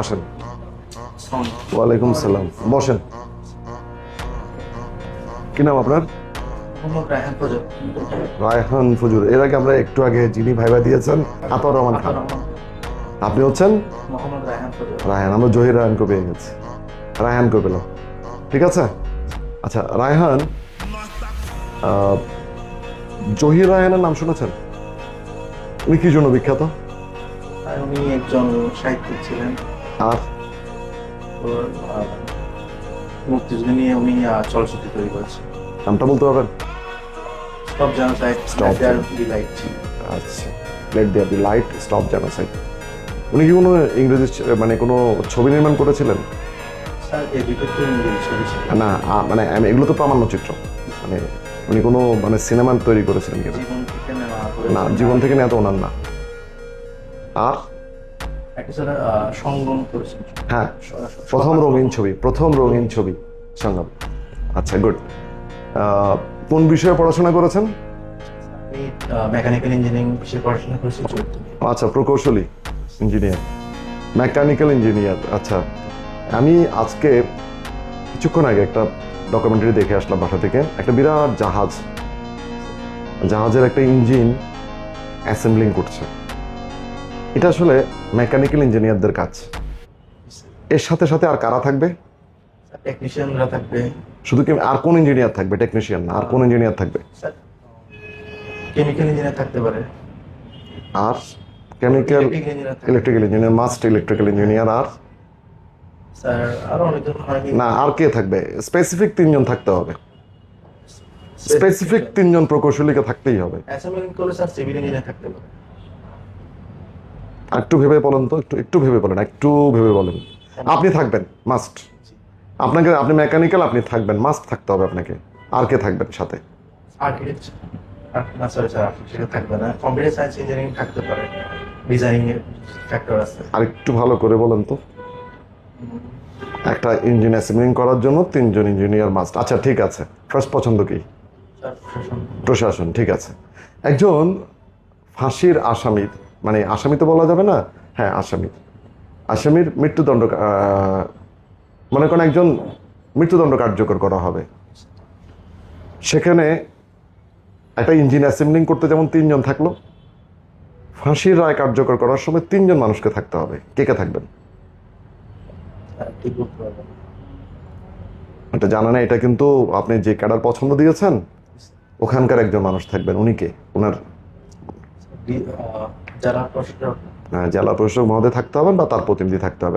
আসেন। ওয়ালাইকুম সালাম, বসেন। কি নাম আপনার? রায়হান ফজুর। এর আগে আমরা একটু আগে যিনি ভাইবা দিয়েছেন আতর রহমান খান, আপনি হচ্ছেন রায়হান। আমরা জহির রায়হানকে পেয়ে গেছি, রায়হানকে পেলাম। ঠিক আছে, আচ্ছা রায়হান, জহির রায়হানের নাম শুনেছেন? উনি কি জন্য বিখ্যাত? উনি একজন সাহিত্যিক ছিলেন। আর মুক্তিযুদ্ধ নিয়ে উনি চলচ্চিত্র তৈরি করেছেন। নামটা বলতে পারবেন? Stop genocide, Stop there be light. আচ্ছা, let there be light, stop genocide. উনি কি কোনো ইংরেজি মানে কোনো ছবি নির্মাণ করেছিলেন? স্যার এই দুটো তো ইংরেজি ছবি ছিল। না মানে এগুলো তো প্রামাণ্যচিত্র, মানে উনি কোনো মানে সিনেমা তৈরি করেছিলেন কিনা? জীবন থেকে নেওয়া না, জীবন থেকে নেওয়া তো ওনার না। আর একটা স্যার সংগম করেছেন। হ্যাঁ, প্রথম রঙিন ছবি সংগ্রাম। আচ্ছা, গুড। কোন বিষয়ে পড়াশোনা করেছেন? আমি মেকানিক্যাল ইঞ্জিনিয়ারিং বিষয়ে পড়াশোনা করেছি। আচ্ছা, প্রকৌশলী ইঞ্জিনিয়ার, মেকানিক্যাল ইঞ্জিনিয়ার। আচ্ছা, আমি আজকে কিছুক্ষণ আগে একটা ডকুমেন্টারি দেখে আসলাম বাসা থেকে। একটা বিরাট জাহাজের একটা ইঞ্জিন অ্যাসেম্বলিং করছে। এটা আসলে মেকানিক্যাল ইঞ্জিনিয়ারদের কাজ। এর সাথে সাথে আর কারা থাকবে? টেকনিশিয়ানরা থাকবে। শুধু কি আর কোন ইঞ্জিনিয়ার থাকবে? টেকনিশিয়ান না, আর কোন ইঞ্জিনিয়ার থাকবে? স্যার কেমিক্যাল ইঞ্জিনিয়ার থাকতে পারে। আর chemical, electrical electrical engineer, must electrical engineer. আর স্যার আরো অনেকজন না, আর কে থাকবে? স্পেসিফিক 3 জন থাকতে হবে। স্পেসিফিক 3 জন প্রকৌশলীকে থাকতেই হবে। অ্যাসেম্বলিং করলে স্যার সিভিল ইঞ্জিনিয়ার থাকতে পারে। একটু ভেবে বলেন তো, একটু ভেবে বলেন। আপনি থাকবেন মাস্ট। আপনি মেকানিক্যাল, আপনি থাকবেন, মাস্ট থাকতে হবে আপনাকে। আর কে থাকবেন সাথে? আর্কিটেক্ট না, সরি স্যার, সেটা থাকবে না। কম্পিউটার সায়েন্স ইঞ্জিনিয়ারিং থাকতে পারে, ডিজাইনিং এর ফ্যাক্টর আছে। আর একটু ভালো করে বলেন তো। একটা ইঞ্জিন অ্যাসেম্বলিং করার জন্য 3 জন ইঞ্জিনিয়ার মাস্ট। আচ্ছা ঠিক আছে, ফার্স্ট পছন্দ কি? প্রশাসন। ঠিক আছে। একজন ফাঁসির আসামির, মানে আসামি তো বলা যাবে না, হ্যাঁ আসামির মৃত্যুদণ্ড, মনে করেন একজন মৃত্যুদণ্ড কার্যকর করা হবে। সেখানে একটা ইঞ্জিন অ্যাসেম্বলিং করতে যেমন 3 জন থাকলো, ফাঁসির রায় কার্যকর করার সময় 3 জন মানুষকে থাকতে হবে। কে কে থাকবেন? এটা জানা নেই, এটা কিন্তু আপনি যে ক্যাডার পছন্দ দিয়েছেন ওখানকার একজন মানুষ থাকবেন। উনি কে? ওনার জেলা প্রশাসক জেলা প্রশাসক মহোদয় থাকতে হবেন বা তার প্রতিনিধি থাকতে হবে।